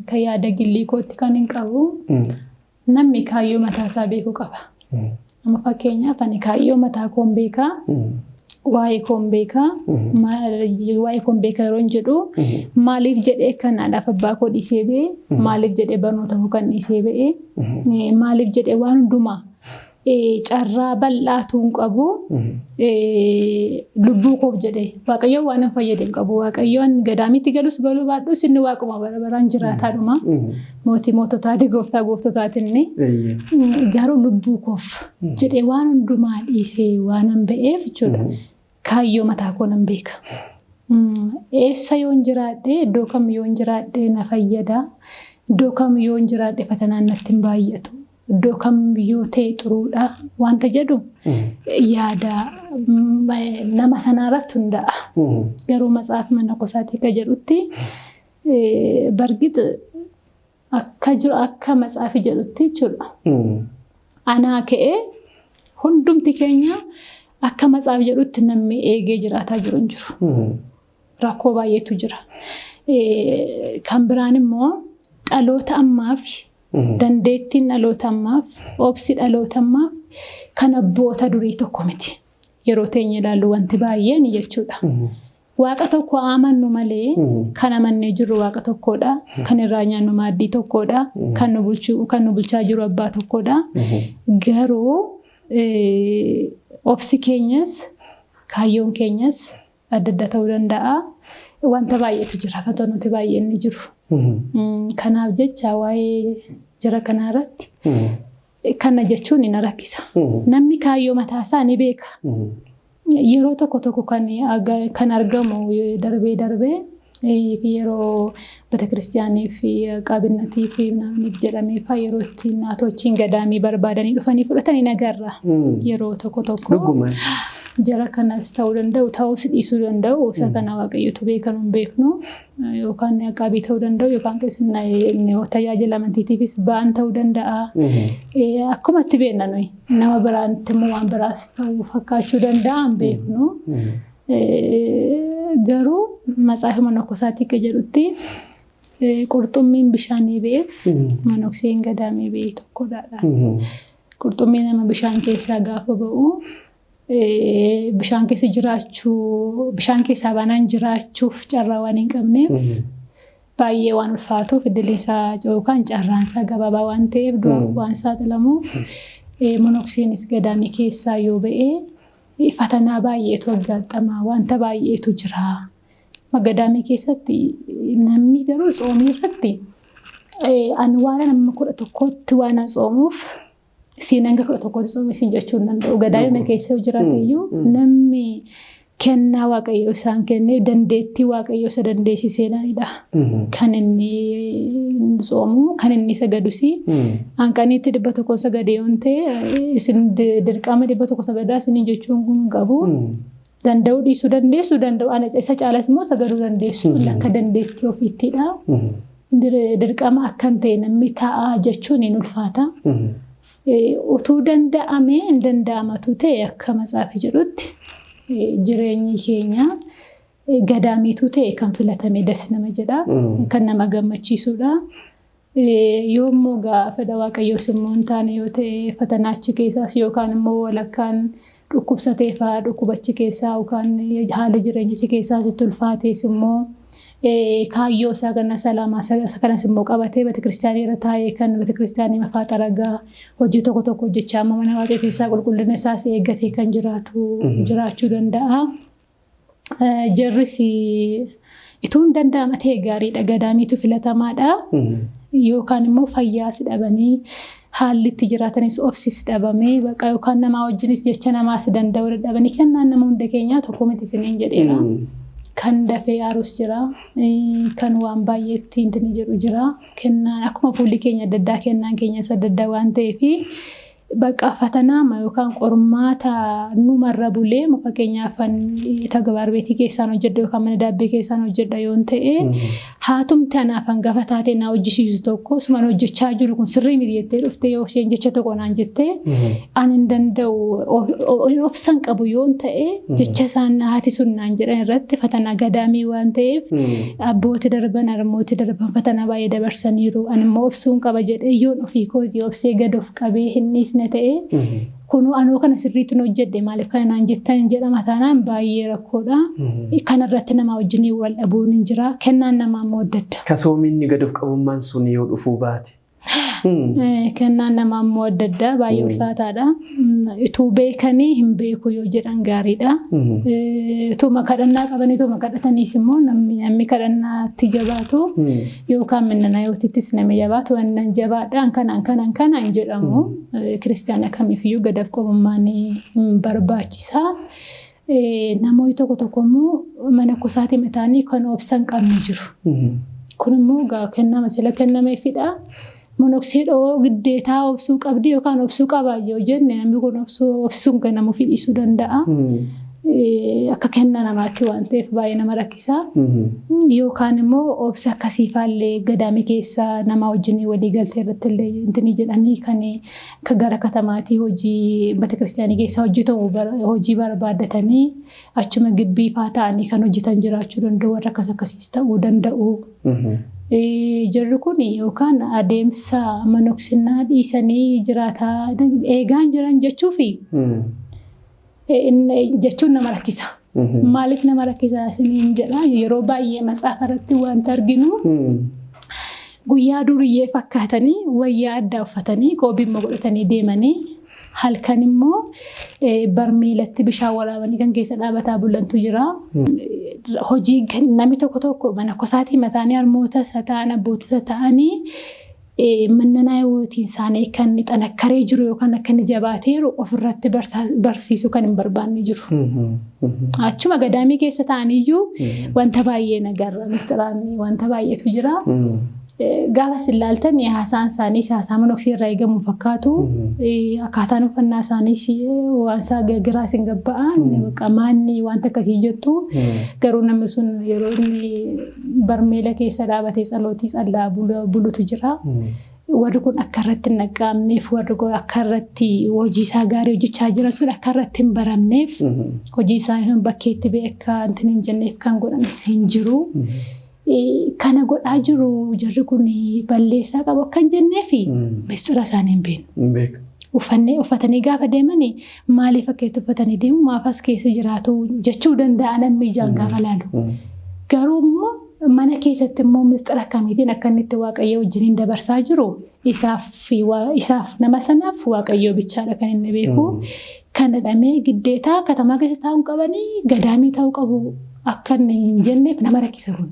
kan yaada gillii kootti kan hin qabu namni kaayyoo mataa isaa beekuu qaba. Amma fakkeenyaaf ani kaayyoo mataa koon beekaa. Waa'ee koon beekaa yeroo jedhu maaliif jedhee kanaadhaaf abbaa koo dhiisee ba'ee maaliif jedhee barnoota koo kan dhiisee ba'ee maaliif jedhee waan hundumaa carraa bal'aatu hin qabu lubbuu koof jedhee waaqayyoon waan hin fayyade hin qabu waaqayyoon gadaamitti galus galuu baadhus inni waaquma barbaraan jiraataadhuma mootii moototaati gooftaa gooftotaatinni garuu lubbuu koof jedhee waan hundumaa dhiisee waan hin ba'eef jechuudha. Kaayyoo mataa koo nan beeka. Eessa yoon jiraadhe iddoo kam yoon jiraadhe na fayyada. Iddoo kam yoon jiraadhe fatanaan natti hin baay'atu. Iddoo kam yoo ta'e xuruudha wanta jedhu yaada nama sanaarratti hundaa'a. Garuu matsaaf Manakosaatii akka jedhutti bargit akka jiru akka matsaafi jedhutti jechuudha. Anaa ka'ee hundumti keenya akka matsaaf jedhutti namni eegee jiraataa jiru hin jiru. Rakkoo baay'eetu jira. Kan biraan immoo dhaloota ammaaf dandeettiin dhaloota ammaaf obsi dhaloota ammaaf kan abboota durii tokko miti. Yeroo teenya ilaallu wanti baay'een jechuudha. Waaqa tokko amannu malee kan amannee jirru waaqa tokkodha. Kan irraa nyaannu maaddii tokkodha. Kan nu bulchaa jiru abbaa tokkodha. Garuu obsi keenyas kaayyoon keenyas adda adda ta'uu danda'a. Wanta baay'eetu jira fatanooti baay'een ni jiru. Kanaaf jecha waa'ee jara kanaarratti kana jechuun ni rakkisa. Namni kaayyoo mataa isaa ni beeka. Yeroo tokko kan argamu darbee yeroo Betekiristiyaanii fi qaabinnatii fi naannif jedhamee fa'aa yeroo itti naatochiin gadaamii barbaadanii dhufanii fudhatanii nagarra. Yeroo tokko jara kanas ta'uu danda'u ta'uus dhiisuu danda'u isa kana waaqayyotu beekan hin beeknu yookaan qaabii ta'uu danda'u yookaan keessatti tajaajila amantiitiifis ba'an ta'uu danda'a. Akkuma itti beekna nuyi nama biraatti immoo waan biraas ta'uu fakkaachuu danda'a hin beeknu. Garuu matsaafi Manakosaatii akka jedhutti qurxummiin bishaanii ba'eef manokseen gadaamii ba'e tokkodha. Qurxummiin nama bishaan keessaa gaafa ba'u bishaan keessa jiraachuu bishaan keessaa baanaan jiraachuuf carraa waan hin qabneef baay'ee waan ulfaatuuf iddilisaa yookaan carraansaa gabaabaa waan ta'eef du'aaf waan saaxilamuuf monokseenis gadaamii keessaa yoo ba'e fatanaa baay'eetu aggaxamaa wanta baay'eetu jira. Gadaamii keessatti namni garuu tsoomii irratti ani waan nama 11tti waan tsoomuuf siinanga 11tti tsoomii jechuun danda'u. Gadaamii keessa jiraate iyyuu namni kennaa waaqayyoo isaan kennee dandeettii waaqayyoo isa dandeessiseedhaanidha. Kan inni tsoomu kan inni sagadus hanqaniitti 100 sagadee yoon ta'e isin dirqama 100 sagadaa isin jechuun qabu. Danda'uu dhiisuu dandeessu danda'u ana isa caalas immoo sagaduu dandeessu akka dandeettii ofiittidha. Dirqama akkan ta'e namni ta'a jechuun hin ulfaata. Utuu danda'amee hin danda'amatu ta'e akka matsaafi jedhutti jireenyi keenya gadaamiitu ta'e kan filatame das nama jedha. Kan nama gammachiisudha. Yoommoo fedha waaqayyoo immoo hin taane yoo ta'e fatanaachi keessaas yookaan immoo walakkaan dhukkubsatee fa'aa dhukkubachi keessaa yookaan haala jireenyichi keessaa sitti ulfaatees immoo kaayyoo isaa kana salaamaa kanas immoo qabatee Betekiristiyaanii irra taa'ee kan Betekiristiyaanii mafaa xaragaa hojii tokko hojjechaa mana waaqayyoo keessaa qulqullina isaas eeggatee kan jiraachuu danda'a. jarrisi ituun danda'ama ta'e gaariidha gadaamiitu filatamaadha yookaan immoo fayyaas dhabanii haalli itti jiraatanis obsis dhabamee baqa yookaan namaa wajjinis jecha namaas danda'uu dadhabanii kennaan nama hunda keenyaa tokko miti isiniin jedheera kan dafee aarus jira kan waan baay'eetti intini jedhu jira kennaan akkuma fuulli keenya adda addaa kennaan keenya adda addaa waan ta'eefi baqa fatanaama yookaan qormaata numarra bulee fakkeenyaaf tagabarbeetii keessaan hojjedha yookaan mana daabbee keessaan hojjedha yoon ta'e haatumti anaaf hangafa taatee na hojjisiisu tokko suman hojjechaa jiru kun sirrii miti jettee dhuftee yoo isheen jecha tokko naan jettee ani hin danda'u obsan qabu yoon ta'e jecha isaan haati sun naan jedhan irratti fatanaa gadaamii waan ta'eef abbooti darban harmooti darban fatanaa baay'ee dabarsaniiru ani immoo obsuun qaba jedhee yoon ofii kootii obsee gad of qabee hinnis na ta'e kunu anoo kana sirriitti hojjedhe maaliif kana naan jettan jedhama taanaan baay'ee rakkoodha kanarratti nama wajjin wal dhabuun hin jira kennaan namaa immoo adda adda kasoominni gad of qabummaan sun yoo dhufuu baate kennaan namaa immoo adda adda baay'ee ulfaataadha ituu beekanii hin beeku yoo jedhan gaariidha tuma kadhannaa qabanii tuma kadhataniis immoo namni kadhannaatti jabaatu yookaan minnana yootittis nama jabaatu wannan jabaadhaan kana hin jedhamu kiristaana kamiifiyyuu gad of qabummaan hin barbaachisa namoonni tokko immoo mana kusaati mataanii kan obsan qabni jiru kun immoo gaa kennama sila kennameefidha monoksiidoo giddeetaa obsuu qabdi yookaan obsuu qabaa yoo jenne namni kun obsuun kan nama fidhiisuu danda'a akka kennaa namaatti waan ta'eef baay'ee nama rakkisa yookaan immoo obsa akkasiifaallee gadaami keessa nama wajjin walii galtee irratti illee intini jedhanii kan gara katamaatii hojii bata kiristaanii keessa hojjetamu hojii barbaaddatanii achuma gibbii faa ta'anii kan hojjetan jiraachuu danda'u warra akkasiis ta'uu danda'u. Jarri kun yookaan adeemsa monoksinaa dhiisanii jiraataa eegaan jiran jechuufi jechuun nama rakkisa. Maaliif nama rakkisa isiniin jedha yeroo baay'ee matsaafa irratti wanta arginu guyyaa duriyyee fakkaatanii wayyaa addaa uffatanii koobii immoo godhatanii deemanii halkan immoo barmeelatti bishaan waraabanii kan keessa dhaabataa bulantu jira. Hojii namni tokko mana kosaatii mataanii harmoota isa ta'an abboota ta'anii mannanaa yootiin isaanii kan xanakkaree jiru yookaan akka inni jabaateeru ofirratti barsiisuu kan hin barbaanne jiru. Achuma gadaamii keessa ta'aniyyuu wanta baay'ee nagarra mistiraan wanta baay'eetu jira. Gaafa silaaltan haasaan isaanii haasaa monoksii irraa eegamu fakkaatu akkaataan uffannaa isaanii waan isaa garaas hin gabba'an qaamaanni wanta akkasii jettu garuu namni sun yeroo inni barmeela keessa dhaabatee tsalootii tsallaa bulutu jira. Warri kun akka irratti hin naqaamneef warri kun akka irratti hojii isaa gaarii hojjechaa jiran sun akka irratti hin baramneef hojii isaanii bakkeetti beekaa hin jenneef kan godhanis hin jiru. Kana godhaa jiru jarri kun balleessaa qabu akka hin jenneefi mistira isaanii hin beeknu. Uffatanii gaafa deemanii maaliif akkeetti uffatanii deemu maafas keessa jiraatu jechuu danda'a namni ijaan gaafa laalu. Garuu immoo mana keessatti immoo mistira akkamiitiin akka inni itti waaqayyo wajjin dabarsaa jiru isaaf nama sanaaf waaqayyo bichaadha kan inni beeku. Kana dhamee giddeetaa katamaa keessa taa'uu qabanii gadaamii taa'uu qabu akka hin jenneef nama rakkisa kun.